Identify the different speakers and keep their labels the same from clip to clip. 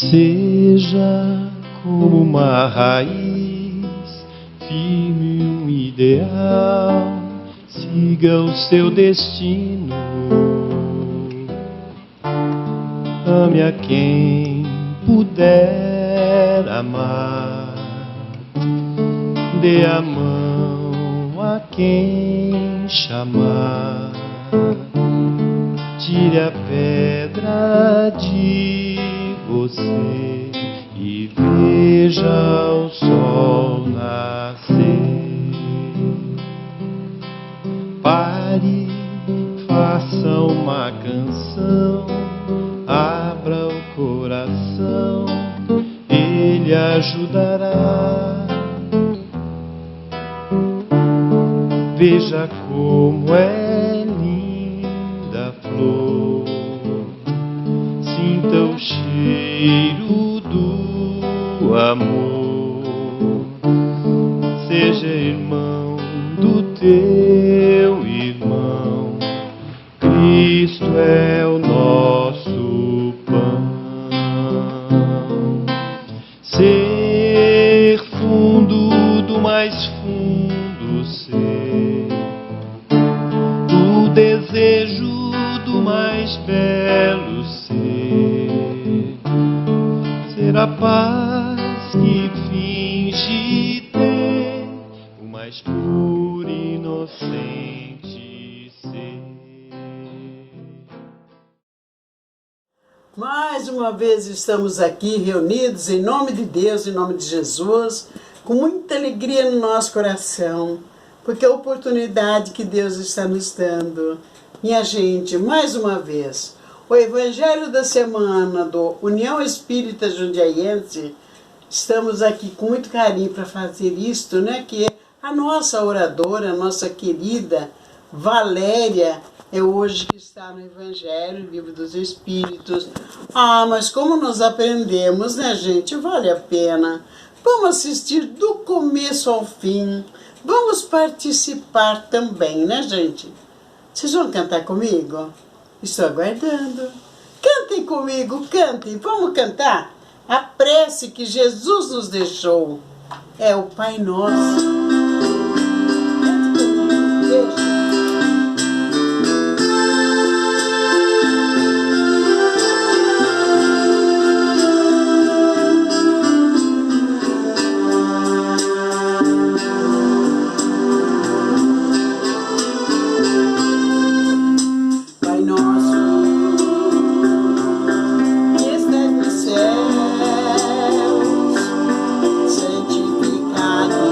Speaker 1: Seja como uma raiz firme, um ideal, siga o seu destino. Ame a quem puder amar, dê a mão a quem chamar, tire a pedra de você e veja o sol nascer. Pare, faça uma canção, abra o coração, ele ajudará. Veja como é linda a flor, sinta o cheiro do amor, seja irmão do teu irmão, Cristo é o nosso pão. Ser fundo do mais fundo ser, o desejo do mais belo ser, ser a paz que finge ter, o mais puro e inocente ser.
Speaker 2: Mais uma vez estamos aqui reunidos em nome de Deus, em nome de Jesus, com muita alegria no nosso coração, porque é a oportunidade que Deus está nos dando. Minha gente, mais uma vez, o Evangelho da Semana do União Espírita Jundiaiense, estamos aqui com muito carinho para fazer isto, né? Que a nossa oradora, a nossa querida Valéria, é hoje que está no Evangelho, Livro dos Espíritos. Ah, mas como nós aprendemos, né, gente? Vale a pena. Vamos assistir do começo ao fim. Vamos participar também, né, gente? Vocês vão cantar comigo? Estou aguardando. Cantem comigo, cantem. Vamos cantar? A prece que Jesus nos deixou é o Pai Nosso. Cante comigo. Beijo.
Speaker 3: Santificado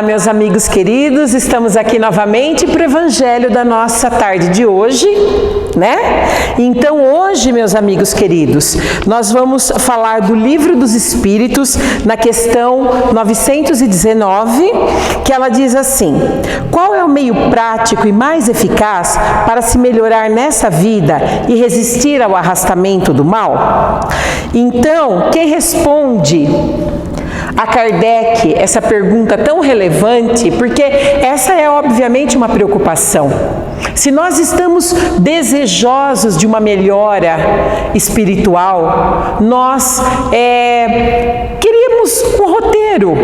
Speaker 3: Olá, meus amigos queridos, estamos aqui novamente para o Evangelho da nossa tarde de hoje, né? Então hoje, meus amigos queridos, nós vamos falar do Livro dos Espíritos, na questão 919, que ela diz assim: qual é o meio prático e mais eficaz para se melhorar nessa vida e resistir ao arrastamento do mal? Então, quem responde a Kardec essa pergunta tão relevante, porque essa é obviamente uma preocupação. Se nós estamos desejosos de uma melhora espiritual, nós queríamos um roteiro,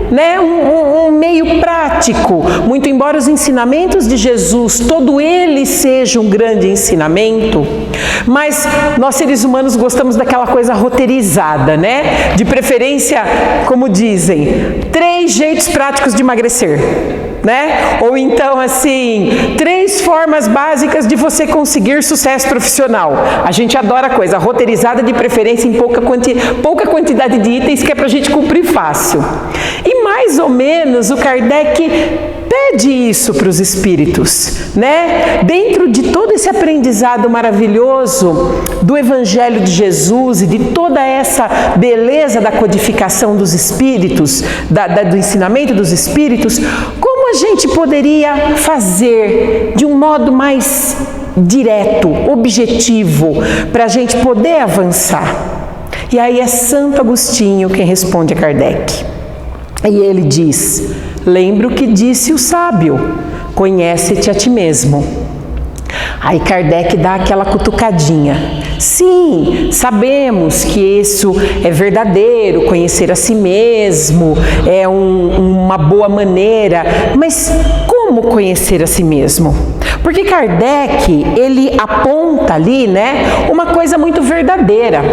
Speaker 3: né? um meio prático, muito embora os ensinamentos de Jesus, todo ele seja um grande ensinamento, mas nós seres humanos gostamos daquela coisa roteirizada, né? De preferência, como dizem, 3 jeitos práticos de emagrecer, né? Ou então assim, 3 formas básicas de você conseguir sucesso profissional. A gente adora coisa roteirizada, de preferência em pouca quantidade de itens, que é pra gente cumprir fácil. E mais ou menos o Kardec pede isso para os espíritos, né? Dentro de todo esse aprendizado maravilhoso do Evangelho de Jesus e de toda essa beleza da codificação dos espíritos, do ensinamento dos espíritos, como a gente poderia fazer de um modo mais direto, objetivo, para a gente poder avançar? E aí é Santo Agostinho quem responde a Kardec. E ele diz: lembra o que disse o sábio, conhece-te a ti mesmo. Aí Kardec dá aquela cutucadinha. Sim, sabemos que isso é verdadeiro, conhecer a si mesmo é uma boa maneira, mas como conhecer a si mesmo? Porque Kardec, ele aponta ali, né, uma coisa muito verdadeira.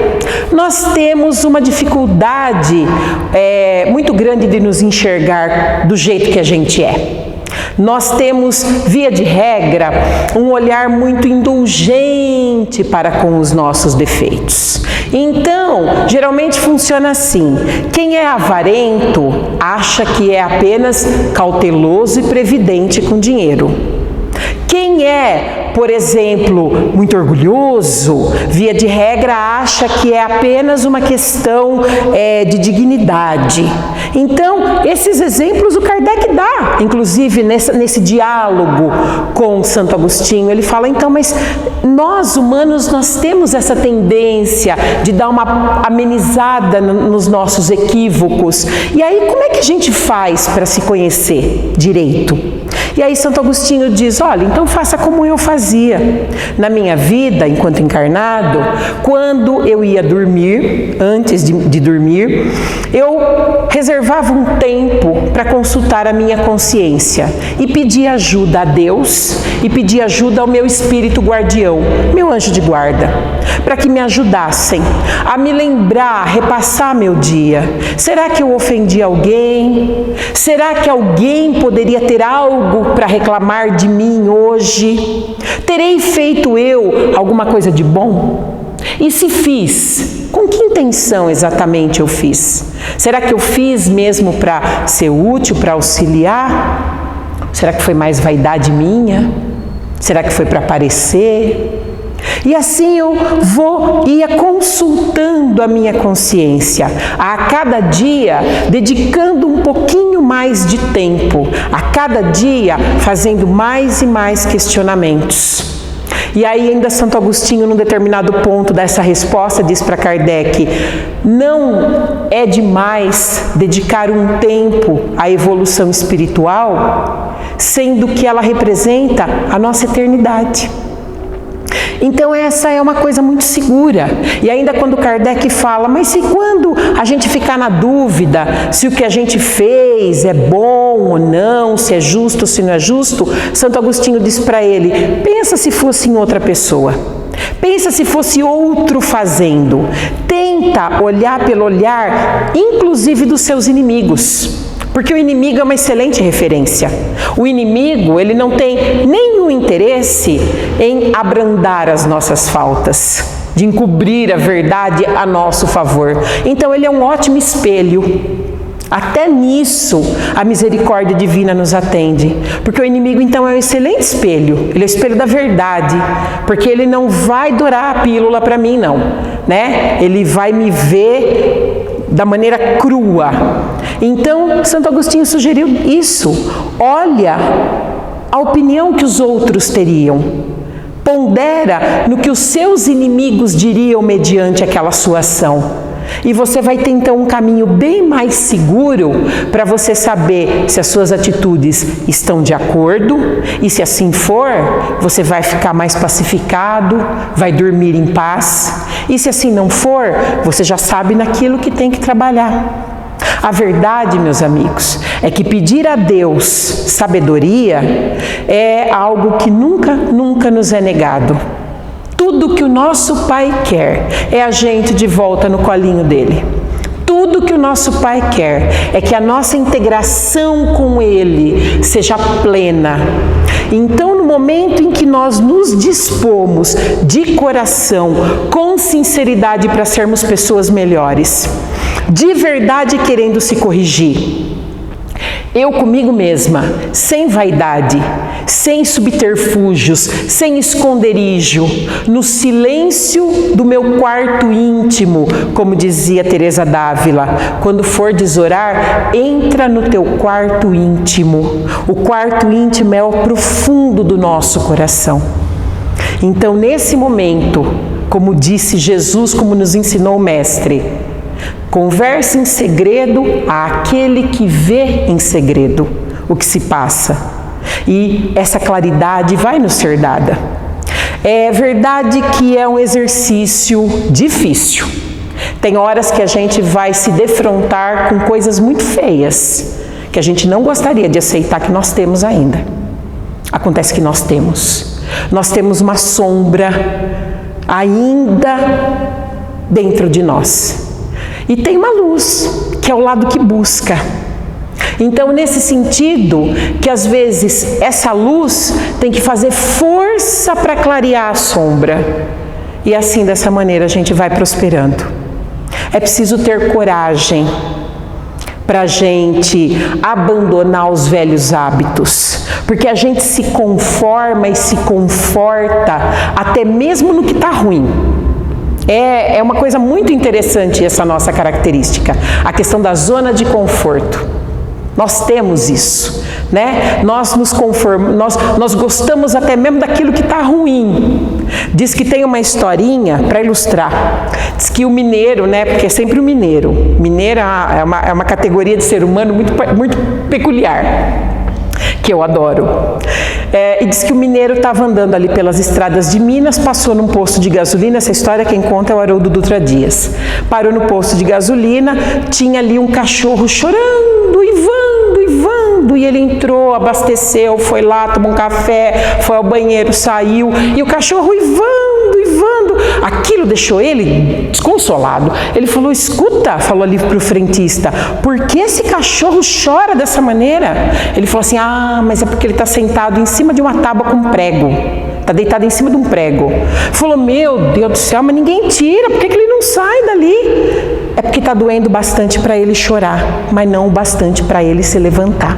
Speaker 3: Nós temos uma dificuldade muito grande de nos enxergar do jeito que a gente é. Nós temos, via de regra, um olhar muito indulgente para com os nossos defeitos. Então, geralmente funciona assim: quem é avarento acha que é apenas cauteloso e previdente com dinheiro. Quem é, por exemplo, muito orgulhoso, via de regra, acha que é apenas uma questão de dignidade. Então, esses exemplos o Kardec dá, inclusive nesse diálogo com Santo Agostinho. Ele fala, então, mas nós humanos, nós temos essa tendência de dar uma amenizada nos nossos equívocos. E aí, como é que a gente faz para se conhecer direito? E aí Santo Agostinho diz, olha, então faça como eu fazia. Na minha vida, enquanto encarnado, quando eu ia dormir, antes de dormir, eu reservava um tempo para consultar a minha consciência e pedir ajuda a Deus e pedir ajuda ao meu espírito guardião, meu anjo de guarda, para que me ajudassem a me lembrar, a repassar meu dia. Será que eu ofendi alguém? Será que alguém poderia ter algo para reclamar de mim hoje? Terei feito eu alguma coisa de bom? E se fiz, com que intenção exatamente eu fiz? Será que eu fiz mesmo para ser útil, para auxiliar? Será que foi mais vaidade minha? Será que foi para aparecer? E assim eu ia consultando a minha consciência, a cada dia dedicando um pouquinho mais de tempo, a cada dia fazendo mais e mais questionamentos. E aí ainda Santo Agostinho, num determinado ponto dessa resposta, diz para Kardec, não é demais dedicar um tempo à evolução espiritual, sendo que ela representa a nossa eternidade. Então essa é uma coisa muito segura. E ainda quando Kardec fala, mas se quando a gente ficar na dúvida se o que a gente fez é bom ou não, se é justo ou se não é justo, Santo Agostinho diz para ele, pensa se fosse em outra pessoa. Pensa se fosse outro fazendo. Tenta olhar pelo olhar, inclusive dos seus inimigos. Porque o inimigo é uma excelente referência. O inimigo, ele não tem nenhum interesse em abrandar as nossas faltas, de encobrir a verdade a nosso favor. Então ele é um ótimo espelho. Até nisso a misericórdia divina nos atende, porque o inimigo então é um excelente espelho, ele é o espelho da verdade, porque ele não vai dourar a pílula para mim não, né? Ele vai me ver da maneira crua. Então Santo Agostinho sugeriu isso, olha a opinião que os outros teriam, pondera no que os seus inimigos diriam mediante aquela sua ação. E você vai ter então um caminho bem mais seguro para você saber se as suas atitudes estão de acordo, e se assim for, você vai ficar mais pacificado, vai dormir em paz, e se assim não for, você já sabe naquilo que tem que trabalhar. A verdade, meus amigos, é que pedir a Deus sabedoria é algo que nunca nos é negado. Tudo que o nosso Pai quer é a gente de volta no colinho dele. Tudo que o nosso Pai quer é que a nossa integração com Ele seja plena. Então, no momento em que nós nos dispomos de coração, com sinceridade para sermos pessoas melhores, de verdade querendo se corrigir, eu comigo mesma, sem vaidade, sem subterfúgios, sem esconderijo, no silêncio do meu quarto íntimo, como dizia Teresa d'Ávila, quando fordes orar, entra no teu quarto íntimo. O quarto íntimo é o profundo do nosso coração. Então, nesse momento, como disse Jesus, como nos ensinou o Mestre, converse em segredo àquele que vê em segredo o que se passa. E essa claridade vai nos ser dada. É verdade que é um exercício difícil. Tem horas que a gente vai se defrontar com coisas muito feias, que a gente não gostaria de aceitar que nós temos ainda. Acontece que nós temos. Nós temos uma sombra ainda dentro de nós. E tem uma luz, que é o lado que busca. Então, nesse sentido, que às vezes essa luz tem que fazer força para clarear a sombra. E assim, dessa maneira, a gente vai prosperando. É preciso ter coragem para a gente abandonar os velhos hábitos. Porque a gente se conforma e se conforta até mesmo no que está ruim. É uma coisa muito interessante essa nossa característica, a questão da zona de conforto. Nós temos isso, né? Nós nos conformamos, nós gostamos até mesmo daquilo que está ruim. Diz que tem uma historinha para ilustrar. Diz que o mineiro, né? Porque é sempre o mineiro. Mineiro é uma categoria de ser humano muito peculiar, que eu adoro. E diz que o mineiro estava andando ali pelas estradas de Minas, passou num posto de gasolina. Essa história quem conta é o Haroldo Dutra Dias. Parou no posto de gasolina, tinha ali um cachorro chorando, uivando, e ele entrou, abasteceu, foi lá, tomou um café, foi ao banheiro, saiu, e o cachorro uivando. Aquilo deixou ele desconsolado. Ele falou, escuta, falou ali para o frentista, por que esse cachorro chora dessa maneira? Ele falou assim, mas é porque ele está sentado em cima de uma tábua com prego. Está deitado em cima de um prego. Falou, meu Deus do céu, mas ninguém tira, por que ele não sai dali? É porque está doendo bastante para ele chorar, mas não o bastante para ele se levantar.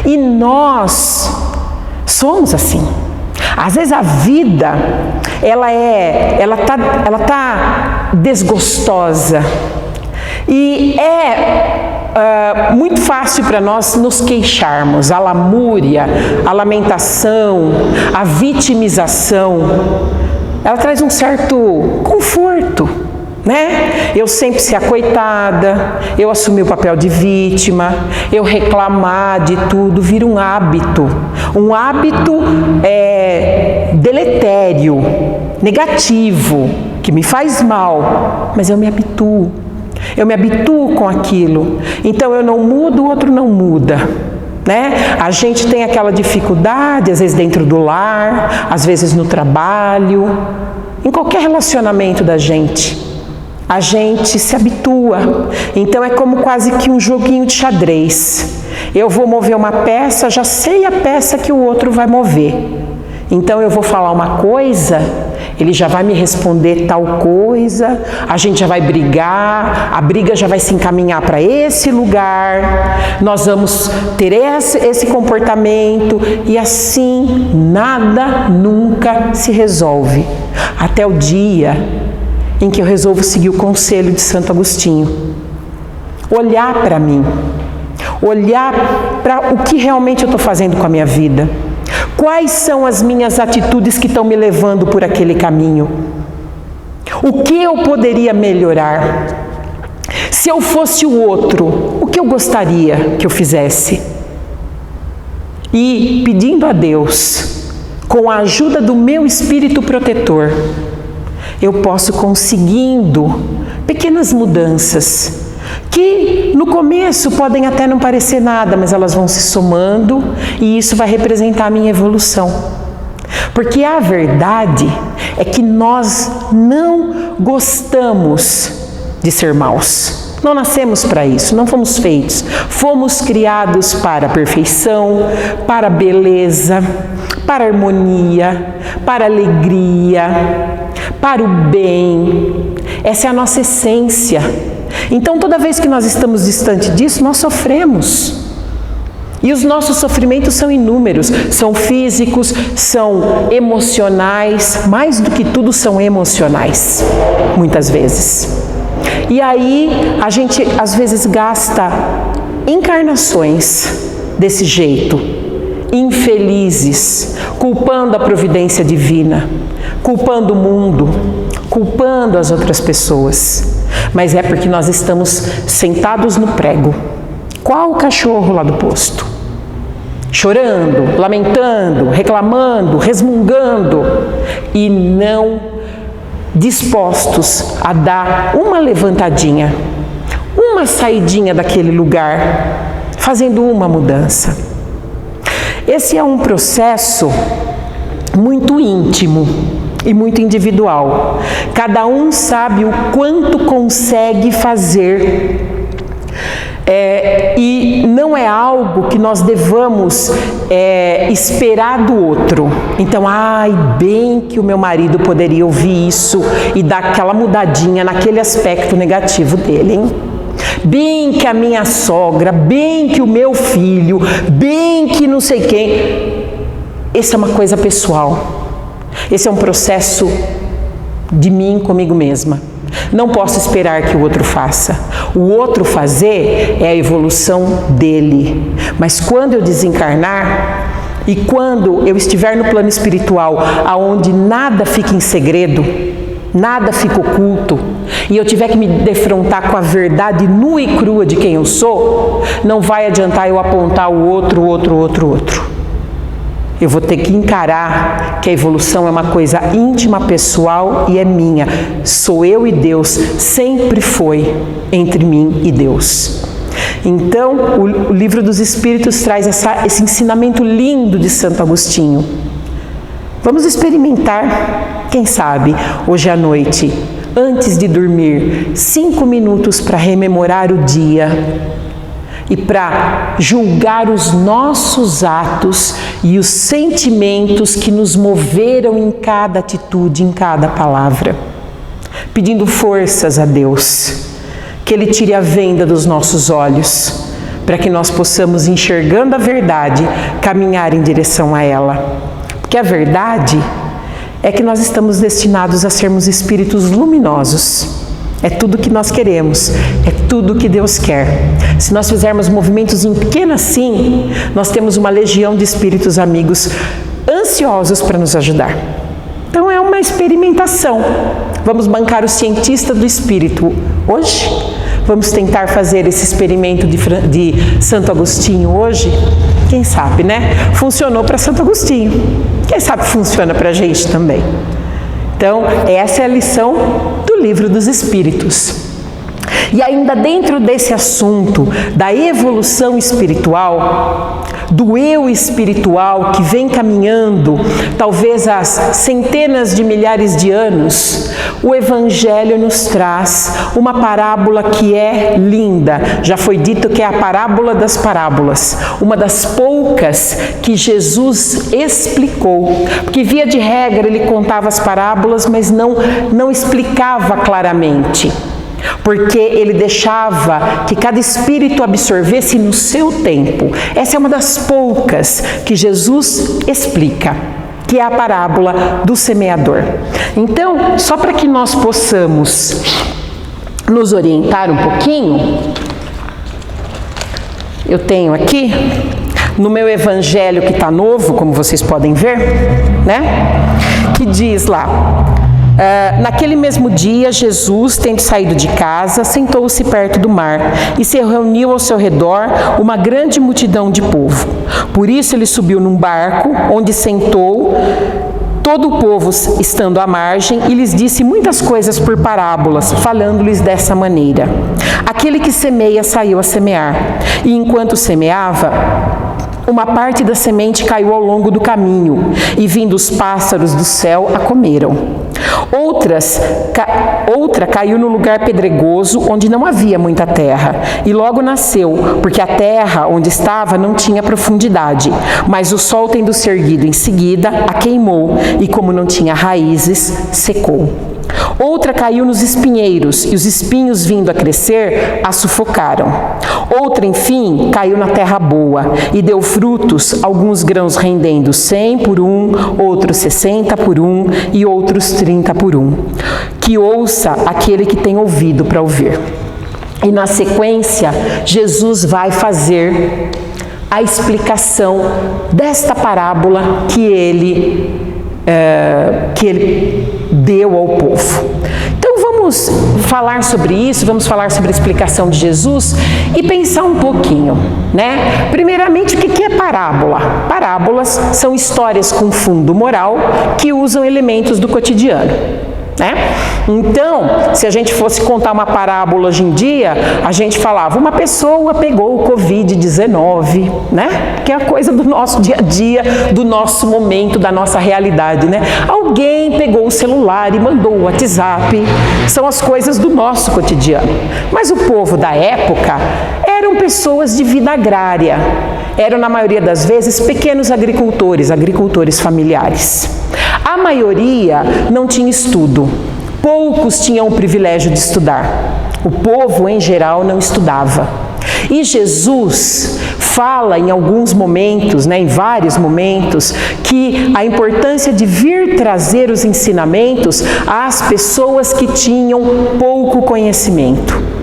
Speaker 3: E nós somos assim. Às vezes a vida, ela tá desgostosa. E muito fácil para nós nos queixarmos. A lamúria, a lamentação, a vitimização, ela traz um certo conforto, né? Eu sempre ser a coitada, eu assumir o papel de vítima, eu reclamar de tudo, vira um hábito deletério, negativo, que me faz mal, mas eu me habituo com aquilo. Então eu não mudo, o outro não muda, né? A gente tem aquela dificuldade, às vezes dentro do lar, às vezes no trabalho, em qualquer relacionamento da gente. A gente se habitua. Então é como quase que um joguinho de xadrez. Eu vou mover uma peça, já sei a peça que o outro vai mover. Então eu vou falar uma coisa, ele já vai me responder tal coisa, a gente já vai brigar, a briga já vai se encaminhar para esse lugar, nós vamos ter esse comportamento e assim nada nunca se resolve. Até o dia em que eu resolvo seguir o conselho de Santo Agostinho. Olhar para mim, olhar para o que realmente eu estou fazendo com a minha vida. Quais são as minhas atitudes que estão me levando por aquele caminho? O que eu poderia melhorar? Se eu fosse o outro, o que eu gostaria que eu fizesse? E pedindo a Deus, com a ajuda do meu espírito protetor, eu posso conseguindo pequenas mudanças, que no começo podem até não parecer nada, mas elas vão se somando e isso vai representar a minha evolução. Porque a verdade é que nós não gostamos de ser maus. Não nascemos para isso, não fomos feitos. Fomos criados para a perfeição, para a beleza, para a harmonia, para a alegria, para o bem. Essa é a nossa essência. Então, toda vez que nós estamos distante disso, nós sofremos. E os nossos sofrimentos são inúmeros, são físicos, são emocionais, mais do que tudo são emocionais, muitas vezes. E aí, a gente às vezes gasta encarnações desse jeito, infelizes, culpando a providência divina, culpando o mundo, culpando as outras pessoas. Mas é porque nós estamos sentados no prego, qual o cachorro lá do posto, chorando, lamentando, reclamando, resmungando e não dispostos a dar uma levantadinha, uma saidinha daquele lugar, fazendo uma mudança. Esse é um processo muito íntimo e muito individual. Cada um sabe o quanto consegue fazer. E não é algo que nós devamos esperar do outro. Então, bem que o meu marido poderia ouvir isso e dar aquela mudadinha naquele aspecto negativo dele, hein? Bem que a minha sogra, bem que o meu filho, bem que não sei quem. Essa é uma coisa pessoal. Esse é um processo de mim comigo mesma. Não posso esperar que o outro faça. O outro fazer é a evolução dele. Mas quando eu desencarnar e quando eu estiver no plano espiritual, aonde nada fica em segredo, nada fica oculto, e eu tiver que me defrontar com a verdade nua e crua de quem eu sou, não vai adiantar eu apontar o outro. Eu vou ter que encarar que a evolução é uma coisa íntima, pessoal e é minha. Sou eu e Deus, sempre foi entre mim e Deus. Então, o Livro dos Espíritos traz esse ensinamento lindo de Santo Agostinho. Vamos experimentar, quem sabe, hoje à noite, antes de dormir, 5 minutos para rememorar o dia e para julgar os nossos atos e os sentimentos que nos moveram em cada atitude, em cada palavra, pedindo forças a Deus, que Ele tire a venda dos nossos olhos, para que nós possamos, enxergando a verdade, caminhar em direção a ela. Porque a verdade é que nós estamos destinados a sermos espíritos luminosos. É tudo que nós queremos, é tudo que Deus quer. Se nós fizermos movimentos em pequeno assim, nós temos uma legião de espíritos amigos ansiosos para nos ajudar. Então é uma experimentação. Vamos bancar o cientista do espírito hoje? Vamos tentar fazer esse experimento de Santo Agostinho hoje? Quem sabe, né? Funcionou para Santo Agostinho. Quem sabe funciona para a gente também. Então, essa é a lição do Livro dos Espíritos. E ainda dentro desse assunto da evolução espiritual, do eu espiritual que vem caminhando, talvez há centenas de milhares de anos, o Evangelho nos traz uma parábola que é linda. Já foi dito que é a parábola das parábolas, uma das poucas que Jesus explicou, porque via de regra ele contava as parábolas, mas não explicava claramente, porque ele deixava que cada espírito absorvesse no seu tempo. Essa é uma das poucas que Jesus explica, que é a parábola do semeador. Então, só para que nós possamos nos orientar um pouquinho, eu tenho aqui no meu evangelho que está novo, como vocês podem ver, né? Que diz lá: naquele mesmo dia, Jesus, tendo saído de casa, sentou-se perto do mar e se reuniu ao seu redor uma grande multidão de povo. Por isso ele subiu num barco, onde sentou, todo o povo estando à margem, e lhes disse muitas coisas por parábolas, falando-lhes dessa maneira: aquele que semeia saiu a semear, e enquanto semeava, uma parte da semente caiu ao longo do caminho, e vindo os pássaros do céu a comeram. Outra caiu no lugar pedregoso, onde não havia muita terra, e logo nasceu, porque a terra onde estava não tinha profundidade. Mas o sol, tendo se erguido em seguida, a queimou, e como não tinha raízes, secou. Outra caiu nos espinheiros, e os espinhos, vindo a crescer, a sufocaram. Outra, enfim, caiu na terra boa, e deu frutos, alguns grãos rendendo 100 por 1, outros 60 por 1, e outros 30 por 1. Que ouça aquele que tem ouvido para ouvir. E na sequência, Jesus vai fazer a explicação desta parábola que ele deu ao povo. Então vamos falar sobre isso, vamos falar sobre a explicação de Jesus e pensar um pouquinho, né? Primeiramente, o que é parábola? Parábolas são histórias com fundo moral que usam elementos do cotidiano, né? Então, se a gente fosse contar uma parábola hoje em dia, a gente falava: uma pessoa pegou o Covid-19, né? Que é a coisa do nosso dia a dia, do nosso momento, da nossa realidade, né? Alguém pegou o celular e mandou o WhatsApp. São as coisas do nosso cotidiano. Mas o povo da época eram pessoas de vida agrária. Eram, na maioria das vezes, pequenos agricultores, agricultores familiares. A maioria não tinha estudo. Poucos tinham o privilégio de estudar. O povo, em geral, não estudava. E Jesus fala em alguns momentos, né, em vários momentos, que a importância de vir trazer os ensinamentos às pessoas que tinham pouco conhecimento.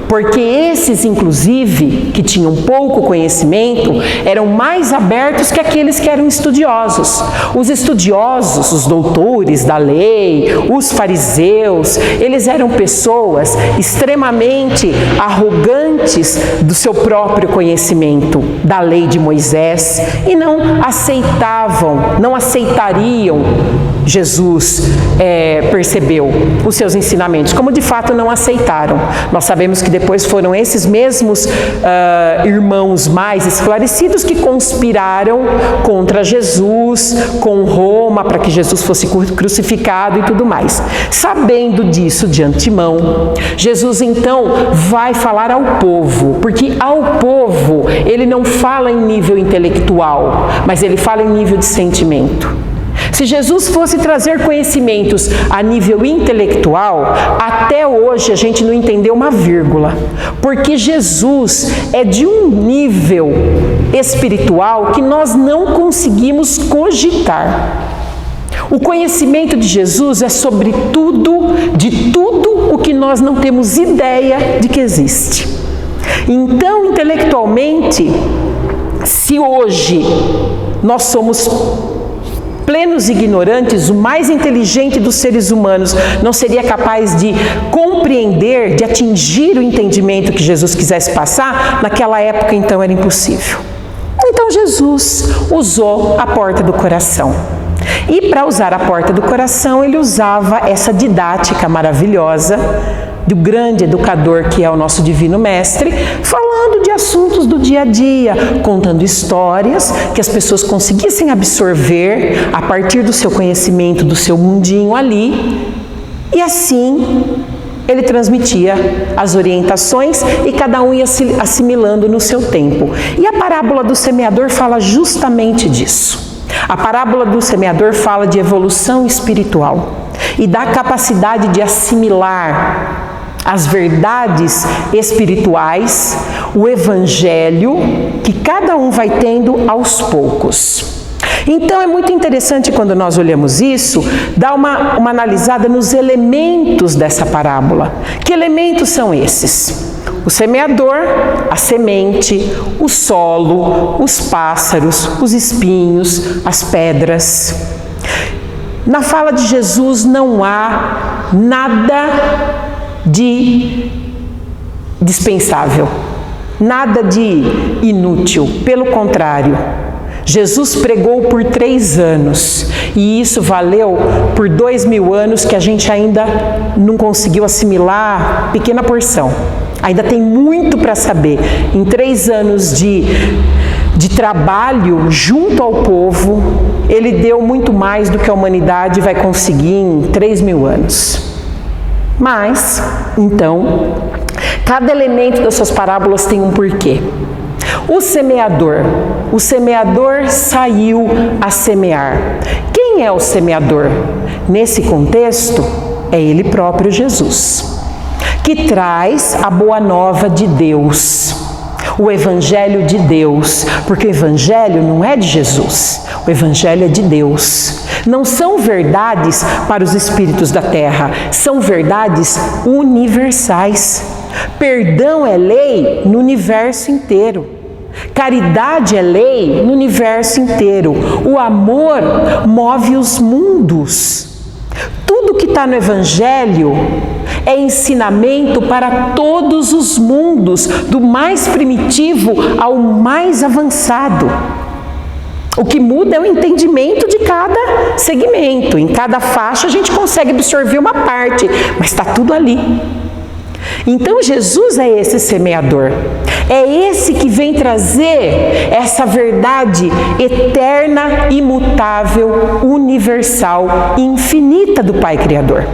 Speaker 3: Porque esses, inclusive, que tinham pouco conhecimento, eram mais abertos que aqueles que eram estudiosos. Os estudiosos, os doutores da lei, os fariseus, eles eram pessoas extremamente arrogantes do seu próprio conhecimento da lei de Moisés e não aceitariam, Jesus percebeu os seus ensinamentos, como de fato não aceitaram. Nós sabemos que depois foram esses mesmos irmãos mais esclarecidos que conspiraram contra Jesus, com Roma, para que Jesus fosse crucificado e tudo mais. Sabendo disso de antemão, Jesus então vai falar ao povo, porque ao povo ele não fala em nível intelectual, mas ele fala em nível de sentimento. Se Jesus fosse trazer conhecimentos a nível intelectual, até hoje a gente não entendeu uma vírgula, porque Jesus é de um nível espiritual que nós não conseguimos cogitar. O conhecimento de Jesus é sobre tudo, de tudo o que nós não temos ideia de que existe. Então, intelectualmente, se hoje nós somos plenos ignorantes, o mais inteligente dos seres humanos não seria capaz de compreender, de atingir o entendimento que Jesus quisesse passar, naquela época então era impossível. Então Jesus usou a porta do coração. E para usar a porta do coração, ele usava essa didática maravilhosa do grande educador que é o nosso Divino Mestre, falando de assuntos do dia a dia, contando histórias que as pessoas conseguissem absorver a partir do seu conhecimento, do seu mundinho ali, e assim ele transmitia as orientações e cada um ia se assimilando no seu tempo. E a parábola do semeador fala justamente disso. A parábola do semeador fala de evolução espiritual e da capacidade de assimilar as verdades espirituais, o evangelho, que cada um vai tendo aos poucos. Então é muito interessante quando nós olhamos isso, dar uma analisada nos elementos dessa parábola. Que elementos são esses? O semeador, a semente, o solo, os pássaros, os espinhos, as pedras. Na fala de Jesus não há nada de dispensável, nada de inútil, pelo contrário. Jesus pregou por 3 anos e isso valeu por 2000 anos que a gente ainda não conseguiu assimilar pequena porção. Ainda tem muito para saber. Em 3 anos de trabalho junto ao povo, ele deu muito mais do que a humanidade vai conseguir em 3000 anos. Mas, então, cada elemento das suas parábolas tem um porquê. O semeador saiu a semear. Quem é o semeador? Nesse contexto, é ele próprio, Jesus, que traz a boa nova de Deus, o evangelho de Deus, porque o evangelho não é de Jesus, o evangelho é de Deus. Não são verdades para os espíritos da terra, são verdades universais. Perdão é lei no universo inteiro. Caridade é lei no universo inteiro. O amor move os mundos. Tudo que está no Evangelho é ensinamento para todos os mundos, do mais primitivo ao mais avançado. O que muda é o entendimento de cada segmento. Em cada faixa a gente consegue absorver uma parte, mas está tudo ali. Então Jesus é esse semeador, é esse que vem trazer essa verdade eterna, imutável, universal e infinita do Pai Criador.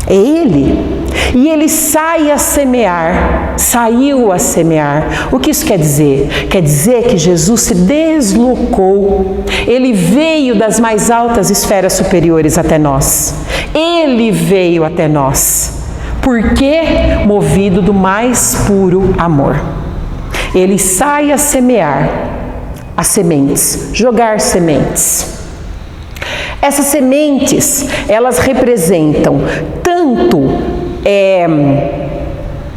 Speaker 3: É Ele. E Ele saiu a semear. O que isso quer dizer? Quer dizer que Jesus se deslocou. Ele veio das mais altas esferas superiores até nós. Ele veio até nós. Porque movido do mais puro amor. Ele sai a semear as sementes, jogar sementes. Essas sementes, elas representam tanto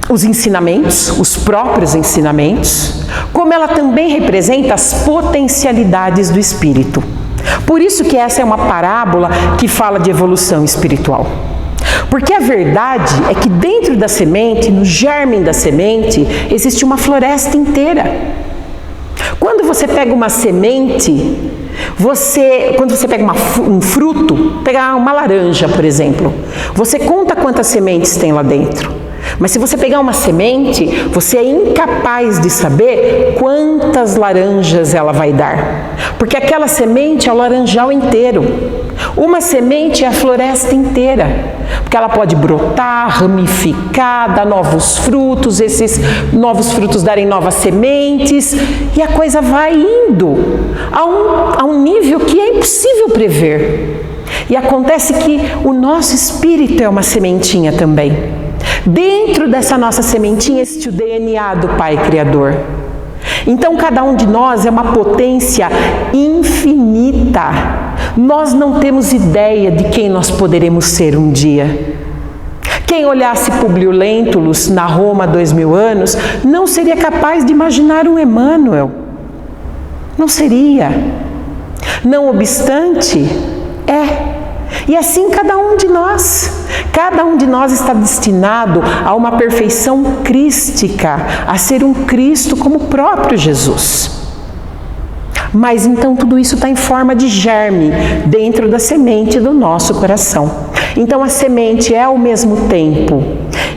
Speaker 3: os ensinamentos, os próprios ensinamentos, como ela também representa as potencialidades do Espírito. Por isso que essa é uma parábola que fala de evolução espiritual. Porque a verdade é que dentro da semente, no germe da semente, existe uma floresta inteira. Quando você pega uma semente, quando você pega um fruto, pegar uma laranja, por exemplo, você conta quantas sementes tem lá dentro. Mas se você pegar uma semente, você é incapaz de saber quantas laranjas ela vai dar. Porque aquela semente é o laranjal inteiro. Uma semente é a floresta inteira. Porque ela pode brotar, ramificar, dar novos frutos, esses novos frutos darem novas sementes, e a coisa vai indo a um nível que é impossível prever. E acontece que o nosso espírito é uma sementinha também. Dentro dessa nossa sementinha existe o DNA do Pai Criador. Então cada um de nós é uma potência infinita. Nós não temos ideia de quem nós poderemos ser um dia. Quem olhasse Publio Lentulus na Roma há 2000 anos, não seria capaz de imaginar um Emmanuel. Não seria. Não obstante, E assim cada um de nós. Cada um de nós está destinado a uma perfeição crística, a ser um Cristo como o próprio Jesus. Mas então tudo isso está em forma de germe dentro da semente do nosso coração. Então a semente é ao mesmo tempo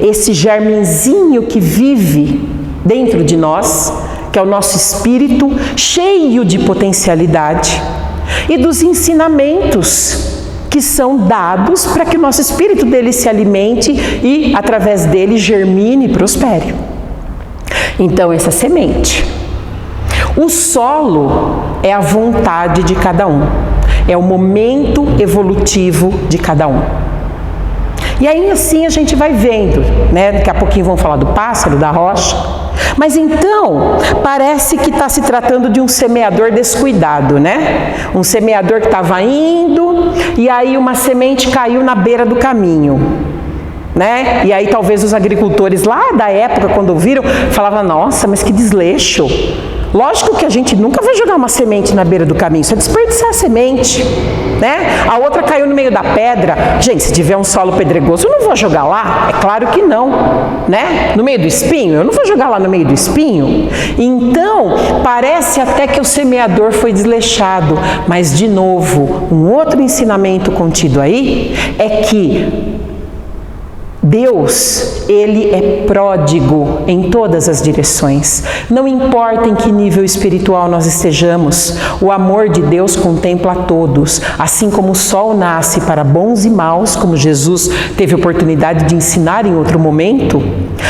Speaker 3: esse germenzinho que vive dentro de nós, que é o nosso espírito cheio de potencialidade, e dos ensinamentos que são dados para que o nosso espírito dele se alimente e através dele germine e prospere. Então essa semente. O solo é a vontade de cada um, é o momento evolutivo de cada um. E aí assim a gente vai vendo, né? Daqui a pouquinho vamos falar do pássaro, da rocha. Mas então, parece que está se tratando de um semeador descuidado, né? Um semeador que estava indo e aí uma semente caiu na beira do caminho, né? E aí talvez os agricultores lá da época, quando viram, falavam, nossa, mas que desleixo. Lógico que a gente nunca vai jogar uma semente na beira do caminho, isso é desperdiçar a semente, né? A outra caiu no meio da pedra. Gente, se tiver um solo pedregoso, eu não vou jogar lá? É claro que não, né? No meio do espinho? Eu não vou jogar lá no meio do espinho. Então, parece até que o semeador foi desleixado, mas de novo, um outro ensinamento contido aí é que Deus, Ele é pródigo em todas as direções. Não importa em que nível espiritual nós estejamos, o amor de Deus contempla a todos. Assim como o sol nasce para bons e maus, como Jesus teve oportunidade de ensinar em outro momento,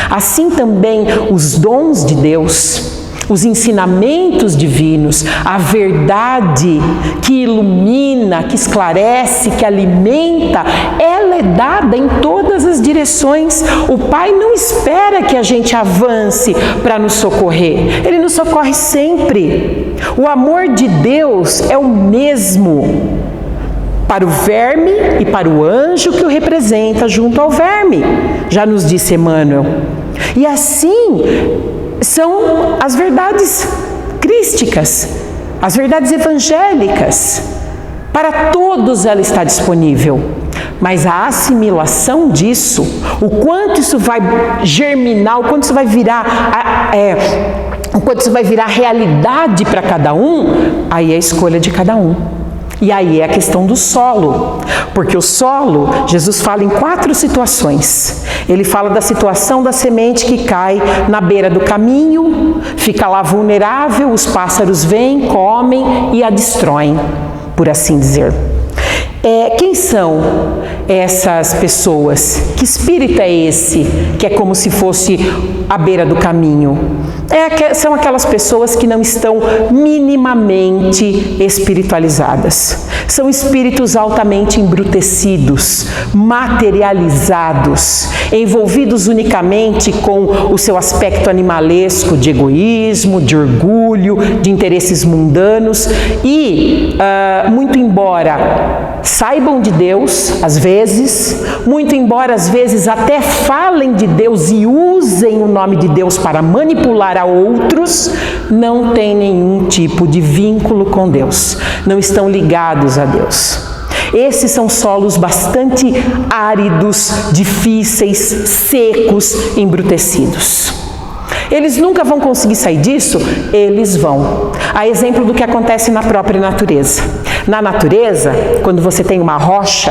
Speaker 3: assim também os dons de Deus, os ensinamentos divinos, a verdade que ilumina, que esclarece, que alimenta, ela é dada em todas as direções. O Pai não espera que a gente avance para nos socorrer, Ele nos socorre sempre. O amor de Deus é o mesmo para o verme e para o anjo que o representa junto ao verme, já nos disse Emmanuel. E assim são as verdades crísticas, as verdades evangélicas. Para todos ela está disponível, mas a assimilação disso, o quanto isso vai germinar, o quanto isso vai virar, o quanto isso vai virar realidade para cada um, aí é a escolha de cada um. E aí é a questão do solo, porque o solo, Jesus fala em 4 situações. Ele fala da situação da semente que cai na beira do caminho, fica lá vulnerável, os pássaros vêm, comem e a destroem, por assim dizer. Quem são essas pessoas? Que espírito é esse que é como se fosse à beira do caminho? São aquelas pessoas que não estão minimamente espiritualizadas. São espíritos altamente embrutecidos, materializados, envolvidos unicamente com o seu aspecto animalesco de egoísmo, de orgulho, de interesses mundanos e, muito embora saibam de Deus, às vezes, muito embora às vezes até falem de Deus e usem o nome de Deus para manipular a outros, não têm nenhum tipo de vínculo com Deus, não estão ligados a Deus. Esses são solos bastante áridos, difíceis, secos, embrutecidos. Eles nunca vão conseguir sair disso? Eles vão. A exemplo do que acontece na própria natureza. Na natureza, quando você tem uma rocha,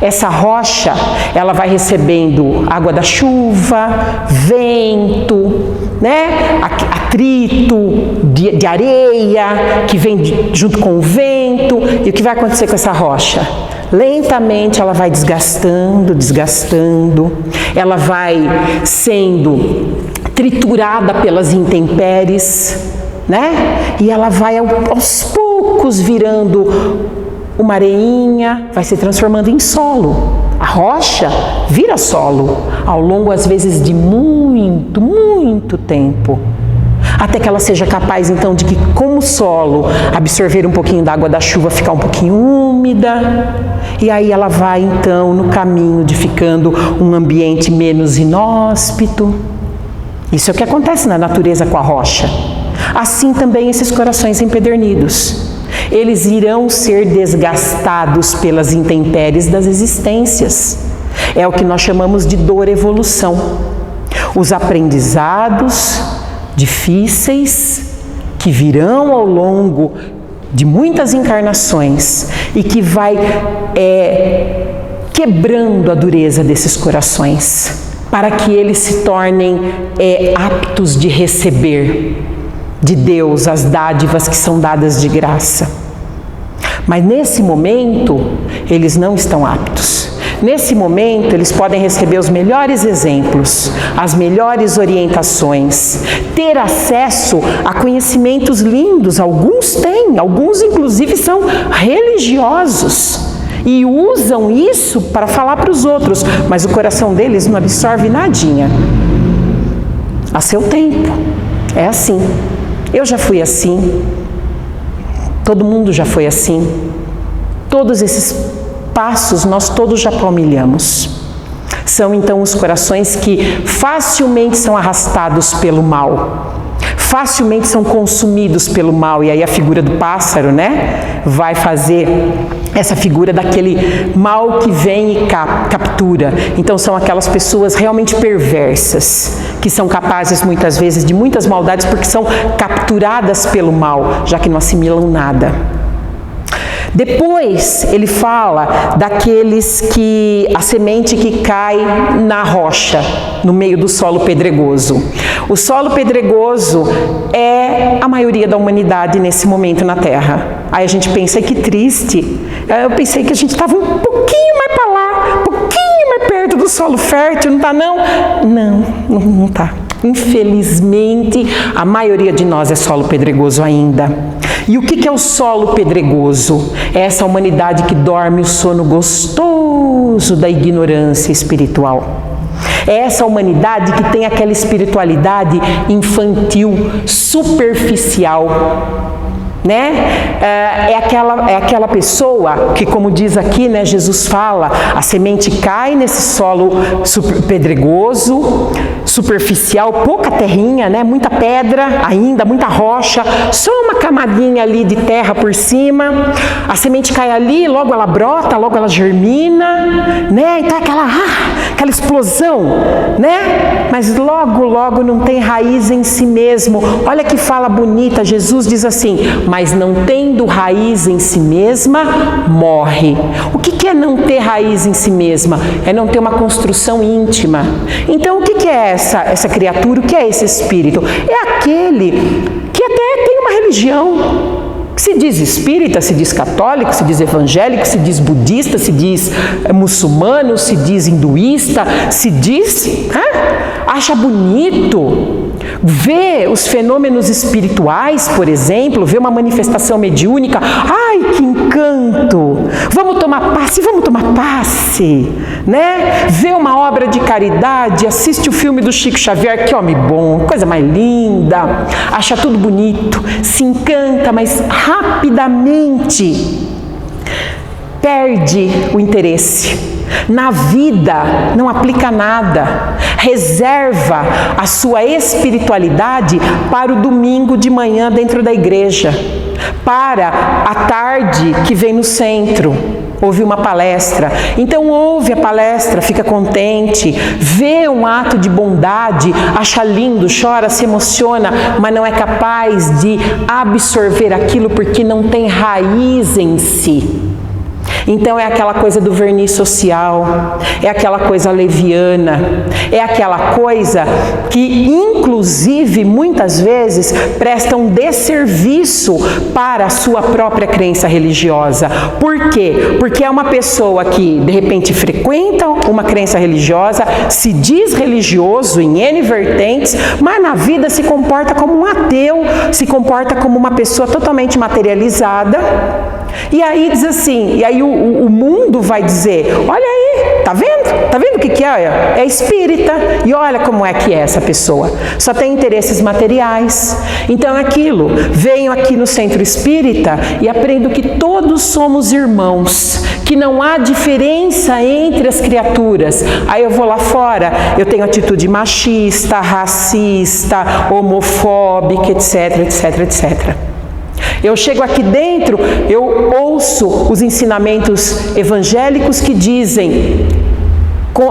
Speaker 3: essa rocha, ela vai recebendo água da chuva, vento, né? Atrito de areia que vem junto com o vento. E o que vai acontecer com essa rocha? Lentamente ela vai desgastando, ela vai sendo triturada pelas intempéries, né? E ela vai aos poucos virando uma areinha, vai se transformando em solo. A rocha vira solo ao longo, às vezes, de muito tempo. Até que ela seja capaz, então, de que, como solo, absorver um pouquinho da água da chuva, ficar um pouquinho úmida. E aí ela vai, então, no caminho de ficando um ambiente menos inóspito. Isso é o que acontece na natureza com a rocha. Assim também esses corações empedernidos. Eles irão ser desgastados pelas intempéries das existências. É o que nós chamamos de dor-evolução. Os aprendizados difíceis que virão ao longo de muitas encarnações e que vai quebrando a dureza desses corações, para que eles se tornem aptos de receber de Deus as dádivas que são dadas de graça. Mas nesse momento, eles não estão aptos. Nesse momento, eles podem receber os melhores exemplos, as melhores orientações, ter acesso a conhecimentos lindos. Alguns têm, alguns inclusive são religiosos e usam isso para falar para os outros, mas o coração deles não absorve nadinha. A seu tempo. É assim. Eu já fui assim. Todo mundo já foi assim. Todos esses passos nós todos já palmilhamos. São então os corações que facilmente são arrastados pelo mal, facilmente são consumidos pelo mal. E aí a figura do pássaro, né, vai fazer essa figura daquele mal que vem e captura. Então são aquelas pessoas realmente perversas, que são capazes muitas vezes de muitas maldades porque são capturadas pelo mal, já que não assimilam nada. Depois ele fala daqueles que a semente que cai na rocha, no meio do solo pedregoso. O solo pedregoso é a maioria da humanidade nesse momento na Terra. Aí a gente pensa, que triste. Eu pensei que a gente estava um pouquinho mais para lá, um pouquinho mais perto do solo fértil, não está não? Não está. Infelizmente, a maioria de nós é solo pedregoso ainda. E o que é o solo pedregoso? É essa humanidade que dorme o sono gostoso da ignorância espiritual. É essa humanidade que tem aquela espiritualidade infantil, superficial, né? É aquela pessoa que, como diz aqui, né, Jesus fala, a semente cai nesse solo pedregoso, superficial, pouca terrinha, né, muita pedra ainda, muita rocha, só uma camadinha ali de terra por cima. A semente cai ali, logo ela brota, logo ela germina, né? Então aquela explosão, né? Mas logo não tem raiz em si mesmo. Olha que fala bonita, Jesus diz assim: mas não tendo raiz em si mesma, morre. O que é não ter raiz em si mesma? É não ter uma construção íntima. Então o que é essa criatura? O que é esse espírito? É aquele que até tem uma religião, que se diz espírita, se diz católico, se diz evangélico, se diz budista, se diz muçulmano, se diz hinduísta, se diz, acha bonito, vê os fenômenos espirituais, por exemplo, vê uma manifestação mediúnica, ai que encanto, vamos tomar passe, né? Vê uma obra de caridade, assiste o filme do Chico Xavier, que homem bom, coisa mais linda, acha tudo bonito, se encanta, mas rapidamente perde o interesse. Na vida não aplica nada, reserva a sua espiritualidade para o domingo de manhã dentro da igreja, para a tarde que vem no centro, ouve uma palestra. Então ouve a palestra, fica contente, vê um ato de bondade, acha lindo, chora, se emociona, mas não é capaz de absorver aquilo porque não tem raiz em si. Então é aquela coisa do verniz social, é aquela coisa leviana, é aquela coisa que inclusive muitas vezes presta um desserviço para a sua própria crença religiosa. Por quê? Porque é uma pessoa que de repente frequenta uma crença religiosa, se diz religioso em N vertentes, mas na vida se comporta como um ateu, se comporta como uma pessoa totalmente materializada. E aí diz assim, e aí o mundo vai dizer, olha aí, tá vendo? Tá vendo o que é? É espírita. E olha como é que é essa pessoa. Só tem interesses materiais. Então é aquilo, venho aqui no centro espírita e aprendo que todos somos irmãos, que não há diferença entre as criaturas. Aí eu vou lá fora, eu tenho atitude machista, racista, homofóbica, etc, etc, etc. Eu chego aqui dentro, eu ouço os ensinamentos evangélicos que dizem,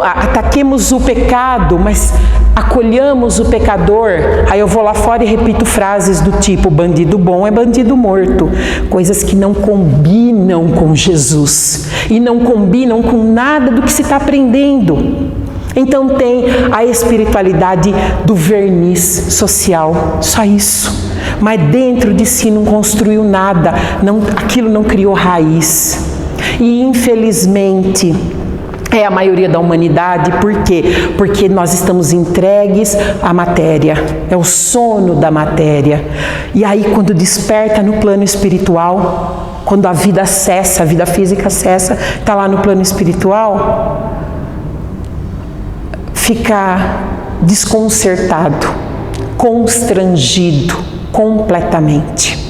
Speaker 3: ataquemos o pecado, mas acolhamos o pecador, aí eu vou lá fora e repito frases do tipo: bandido bom é bandido morto. Coisas que não combinam com Jesus e não combinam com nada do que se está aprendendo. Então tem a espiritualidade do verniz social, só isso. Mas dentro de si não construiu nada, aquilo não criou raiz. E infelizmente é a maioria da humanidade. Por quê? Porque nós estamos entregues à matéria, é o sono da matéria. E aí quando desperta no plano espiritual, quando a vida cessa, a vida física cessa, está lá no plano espiritual, fica desconcertado, constrangido completamente.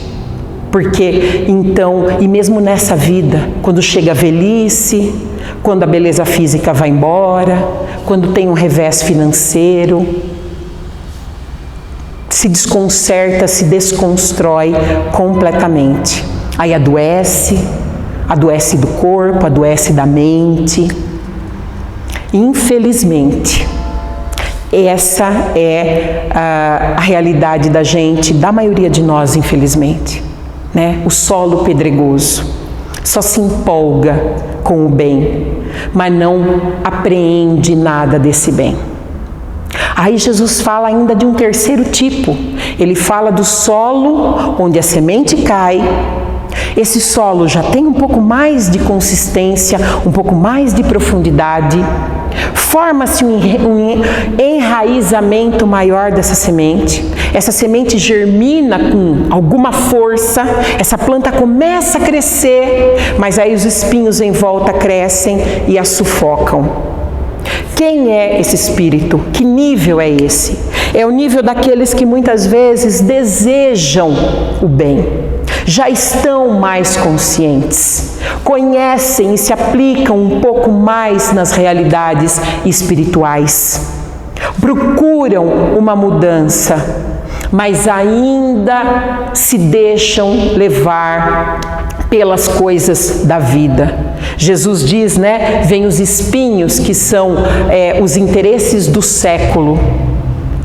Speaker 3: Porque então, e mesmo nessa vida, quando chega a velhice, quando a beleza física vai embora, quando tem um revés financeiro, se desconcerta, se desconstrói completamente. Aí adoece do corpo, adoece da mente. Infelizmente, essa é a realidade da gente, da maioria de nós, infelizmente, né? O solo pedregoso só se empolga com o bem, mas não apreende nada desse bem. Aí Jesus fala ainda de um terceiro tipo. Ele fala do solo onde a semente cai. Esse solo já tem um pouco mais de consistência, um pouco mais de profundidade. Forma-se um enraizamento maior dessa semente. Essa semente germina com alguma força, essa planta começa a crescer, mas aí os espinhos em volta crescem e a sufocam. Quem é esse espírito? Que nível é esse? É o nível daqueles que muitas vezes desejam o bem, já estão mais conscientes, conhecem e se aplicam um pouco mais nas realidades espirituais, procuram uma mudança, mas ainda se deixam levar pelas coisas da vida. Jesus diz, né, vem os espinhos, que são os interesses do século.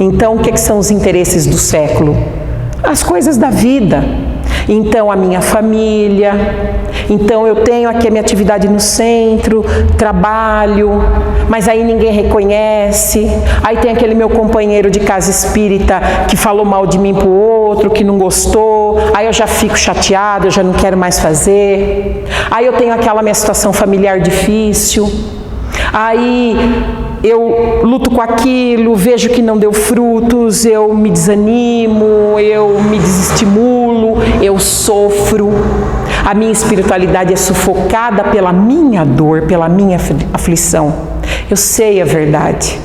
Speaker 3: Então, o que são os interesses do século? As coisas da vida. Então, a minha família, então eu tenho aqui a minha atividade no centro, trabalho, mas aí ninguém reconhece, aí tem aquele meu companheiro de casa espírita que falou mal de mim pro outro, que não gostou, aí eu já fico chateado, eu já não quero mais fazer, aí eu tenho aquela minha situação familiar difícil, aí eu luto com aquilo, vejo que não deu frutos, eu me desanimo, eu me desestimulo, eu sofro. A minha espiritualidade é sufocada pela minha dor, pela minha aflição. Eu sei a verdade,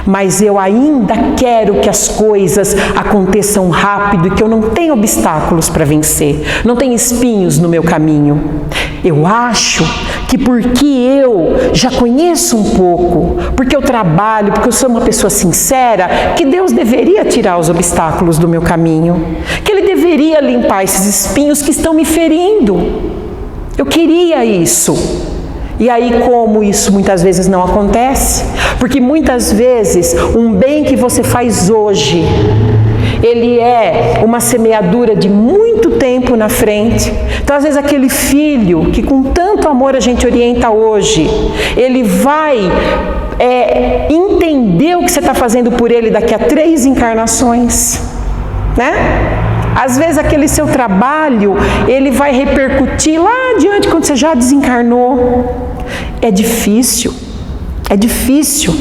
Speaker 3: mas eu ainda quero que as coisas aconteçam rápido e que eu não tenha obstáculos para vencer, não tenha espinhos no meu caminho. Eu acho que porque eu já conheço um pouco, porque eu trabalho, porque eu sou uma pessoa sincera, que Deus deveria tirar os obstáculos do meu caminho, que Ele deveria limpar esses espinhos que estão me ferindo. Eu queria isso. E aí, como isso muitas vezes não acontece? Porque muitas vezes um bem que você faz hoje, ele é uma semeadura de muito tempo na frente. Então, às vezes, aquele filho que com tanto amor a gente orienta hoje, ele vai entender o que você está fazendo por ele daqui a 3 encarnações, né? Às vezes aquele seu trabalho, ele vai repercutir lá adiante quando você já desencarnou. É difícil, é difícil.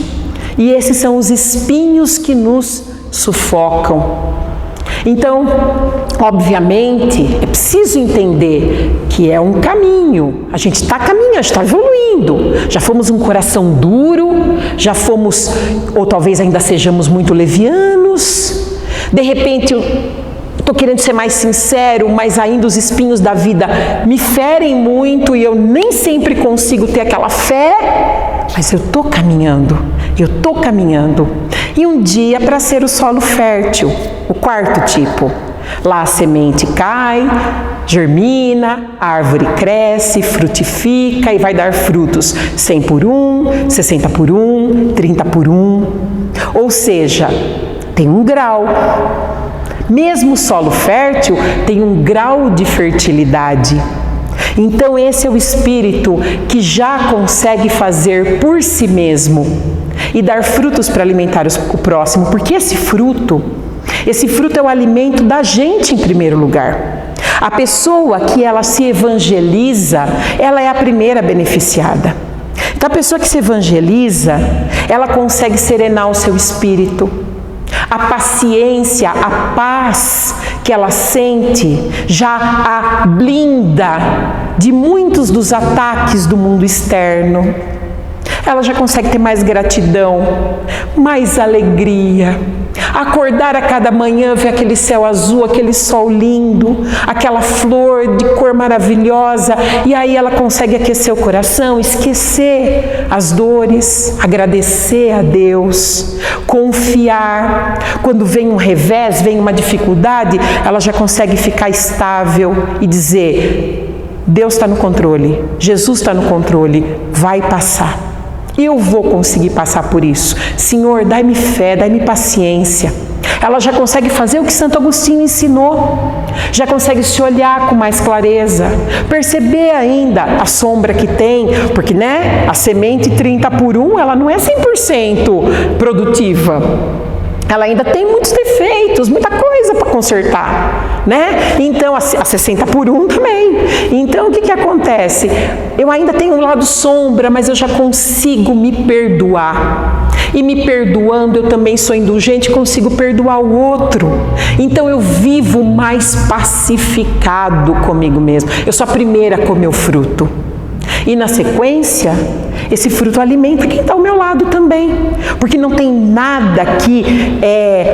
Speaker 3: E esses são os espinhos que nos sufocam. Então, obviamente, é preciso entender que é um caminho. A gente está caminhando, está evoluindo. Já fomos um coração duro, já fomos, ou talvez ainda sejamos muito levianos. De repente, estou querendo ser mais sincero, mas ainda os espinhos da vida me ferem muito e eu nem sempre consigo ter aquela fé, mas eu estou caminhando, E um dia para ser o solo fértil, o quarto tipo. Lá a semente cai, germina, a árvore cresce, frutifica e vai dar frutos 100 por 1, 60 por 1, 30 por 1. Ou seja, tem um grau. Mesmo o solo fértil tem um grau de fertilidade. Então esse é o espírito que já consegue fazer por si mesmo e dar frutos para alimentar o próximo, porque esse fruto é o alimento da gente em primeiro lugar. A pessoa que ela se evangeliza, ela é a primeira beneficiada. Então a pessoa que se evangeliza, ela consegue serenar o seu espírito. A paciência, a paz que ela sente já a blinda de muitos dos ataques do mundo externo. Ela já consegue ter mais gratidão, mais alegria. Acordar a cada manhã, ver aquele céu azul, aquele sol lindo, aquela flor de cor maravilhosa, e aí ela consegue aquecer o coração, esquecer as dores, agradecer a Deus, confiar. Quando vem um revés, vem uma dificuldade, ela já consegue ficar estável e dizer: Deus está no controle, Jesus está no controle, vai passar. Eu vou conseguir passar por isso. Senhor, dai-me fé, dai-me paciência. Ela já consegue fazer o que Santo Agostinho ensinou. Já consegue se olhar com mais clareza. Perceber ainda a sombra que tem. Porque, a semente 30/1, ela não é 100% produtiva. Ela ainda tem muitos defeitos, muita coisa para consertar, Então, a 60/1 também. Então, o que acontece? Eu ainda tenho um lado sombra, mas eu já consigo me perdoar. E me perdoando, eu também sou indulgente e consigo perdoar o outro. Então, eu vivo mais pacificado comigo mesmo. Eu sou a primeira a comer o fruto. E na sequência, esse fruto alimenta quem está ao meu lado também. Porque não tem nada que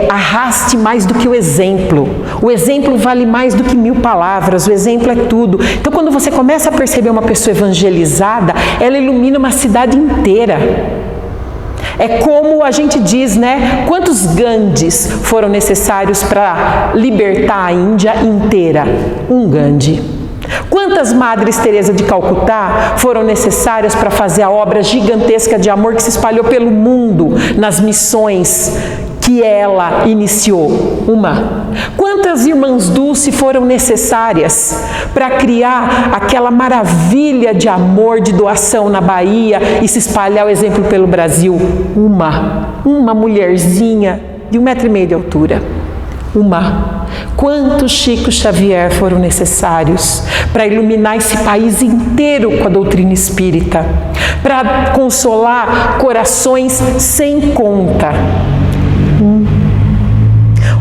Speaker 3: arraste mais do que o exemplo. O exemplo vale mais do que 1000 palavras, o exemplo é tudo. Então quando você começa a perceber uma pessoa evangelizada, ela ilumina uma cidade inteira. É como a gente diz, quantos Gandhis foram necessários para libertar a Índia inteira? Um Gandhi. Quantas Madres Teresa de Calcutá foram necessárias para fazer a obra gigantesca de amor que se espalhou pelo mundo nas missões que ela iniciou? Uma. Quantas Irmãs Dulce foram necessárias para criar aquela maravilha de amor, de doação na Bahia e se espalhar o exemplo pelo Brasil? Uma mulherzinha de 1,5 m de altura. Quantos Chico Xavier foram necessários para iluminar esse país inteiro com a doutrina espírita, para consolar corações sem conta?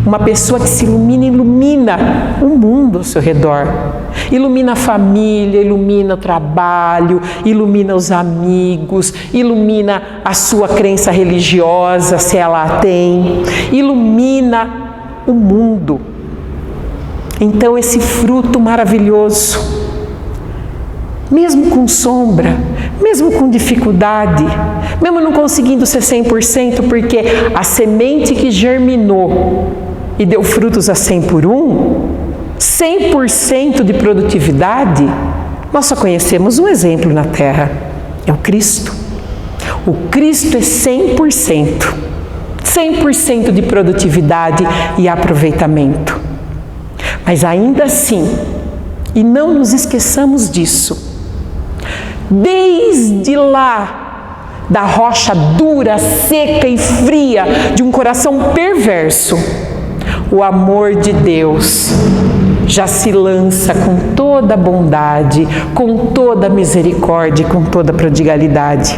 Speaker 3: Uma pessoa que se ilumina o mundo ao seu redor. Ilumina a família, ilumina o trabalho, ilumina os amigos, ilumina a sua crença religiosa, se ela a tem, ilumina o mundo. Então esse fruto maravilhoso, mesmo com sombra, mesmo com dificuldade, mesmo não conseguindo ser 100%, porque a semente que germinou e deu frutos a 100/1, 100% de produtividade, nós só conhecemos um exemplo na Terra, é o Cristo. O Cristo é 100%. 100% de produtividade e aproveitamento. Mas ainda assim, e não nos esqueçamos disso, desde lá, da rocha dura, seca e fria, de um coração perverso, o amor de Deus já se lança com toda a bondade, com toda a misericórdia, com toda a prodigalidade.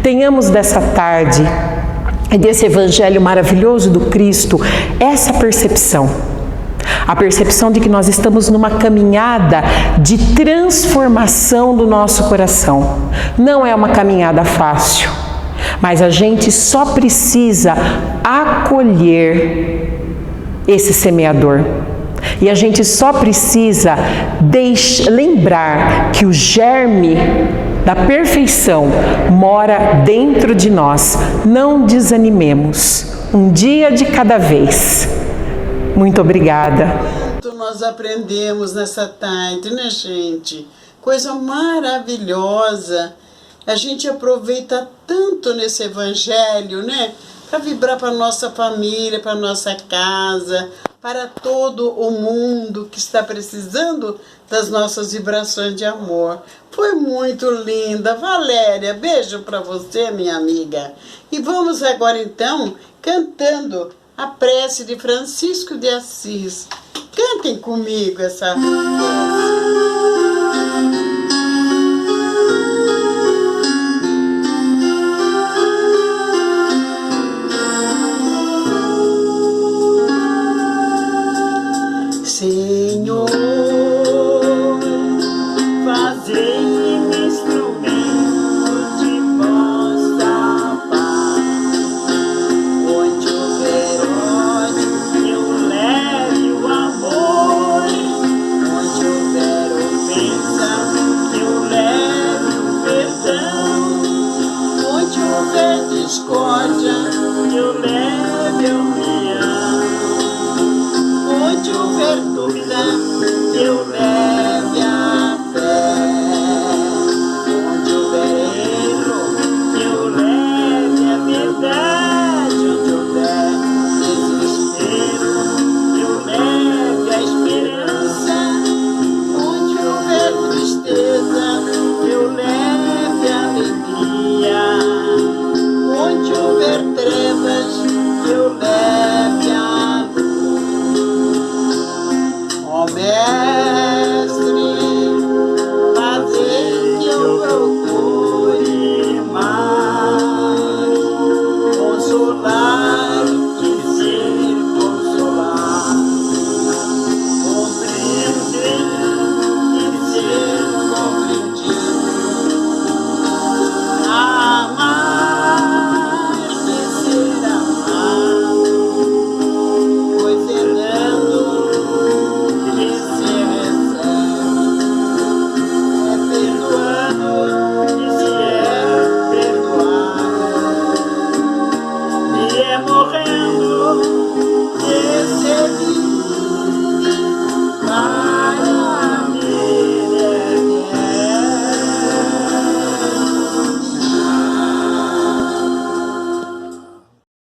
Speaker 3: Tenhamos dessa tarde e desse evangelho maravilhoso do Cristo, essa percepção. A percepção de que nós estamos numa caminhada de transformação do nosso coração. Não é uma caminhada fácil, mas a gente só precisa acolher esse semeador. E a gente só precisa lembrar que o germe da perfeição mora dentro de nós. Não desanimemos. Um dia de cada vez. Muito obrigada.
Speaker 2: Nós aprendemos nessa tarde, gente? Coisa maravilhosa. A gente aproveita tanto nesse evangelho, para vibrar para nossa família, para nossa casa, para todo o mundo que está precisando das nossas vibrações de amor. Foi muito linda. Valéria, beijo para você, minha amiga. E vamos agora então cantando a prece de Francisco de Assis. Cantem comigo essa prece. Senhor, fazer